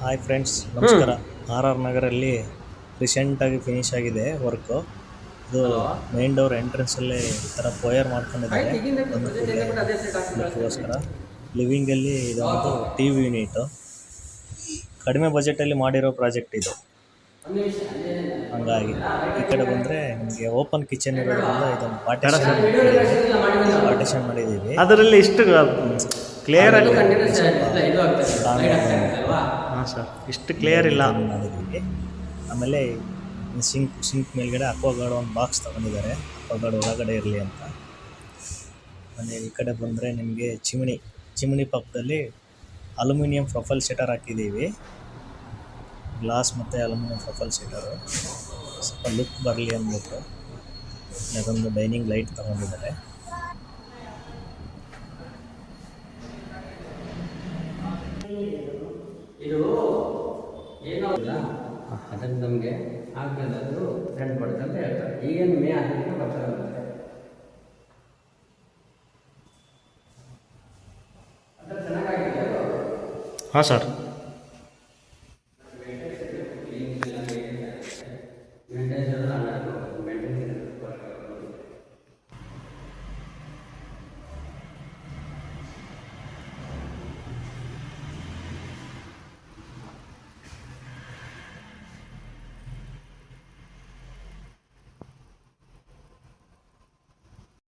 Hi friends, ನಮಸ್ಕಾರ. R R ನಗರಲ್ಲಿ ರೀಸೆಂಟಾಗಿ finish ಆಗಿದೆ ವರ್ಕು. ಇದು ಮೇನ್ ಡೋರ್ ಎಂಟ್ರೆನ್ಸಲ್ಲೇ ಈ ಥರ ಪೋಯರ್ ಮಾಡ್ಕೊಂಡಿದ್ದಾರೆ ಒಂದು ಲುಕ್ಗೋಸ್ಕರ. ಲಿವಿಂಗಲ್ಲಿ ಇದೊಂದು ಟಿ ವಿ ಯೂನಿಟು. ಕಡಿಮೆ ಬಜೆಟಲ್ಲಿ ಮಾಡಿರೋ ಪ್ರಾಜೆಕ್ಟ್ ಇದು. ಹಂಗಾಗಿ ಈ ಕಡೆ ಬಂದರೆ ನಿಮಗೆ ಓಪನ್ ಕಿಚನ್ ಇರೋದ್ರಿಂದ ಇದೊಂದು ಪಾರ್ಟಿಷನ್ ಮಾಡಿದ್ದೀವಿ. ಅದರಲ್ಲಿ ಇಷ್ಟು ಕ್ಲಿಯರ್ ಆಗಿ ಹಾಂ ಸರ್, ಇಷ್ಟು ಕ್ಲಿಯರ್ ಇಲ್ಲ ಮಾಡಿದ್ದೀವಿ. ಆಮೇಲೆ ಸಿಂಕ್ ಮೇಲ್ಗಡೆ ಅಕ್ವಾಗಾರ್ಡ್ ಒಂದು ಬಾಕ್ಸ್ ತೊಗೊಂಡಿದ್ದಾರೆ, ಅಕ್ವಾಗಾರ್ಡ್ ಒಳಗಡೆ ಇರಲಿ ಅಂತ. ಆಮೇಲೆ ಈ ಕಡೆ ಬಂದರೆ ನಿಮಗೆ ಚಿಮಣಿ ಪಕ್ಕದಲ್ಲಿ ಅಲ್ಯೂಮಿನಿಯಂ ಪ್ರೊಫೈಲ್ ಶಟರ್ ಹಾಕಿದ್ದೀವಿ. ಗ್ಲಾಸ್ ಮತ್ತು ಅಲ್ಯೂಮಿನಿಯಂ ಪ್ರೊಫೈಲ್ ಶಟರು ಸ್ವಲ್ಪ ಲುಕ್ ಬರಲಿ ಅಂದ್ಬಿಟ್ಟು ಅದೊಂದು ಡೈನಿಂಗ್ ಲೈಟ್ ತೊಗೊಂಡಿದ್ದಾರೆ. ಇದು ಏನಾಗಲ್ಲ, ಅದನ್ನು ನಮಗೆ ಆದ್ಮೇಲೆ ಅದು ಫ್ರೆಂಡ್ ಬರುತ್ತೆ ಅಂತ ಹೇಳ್ತಾರೆ. ಈಗೇನು ಮೇ 15 ಬರ್ತಾರೆ. ಹಾಂ ಸರ್.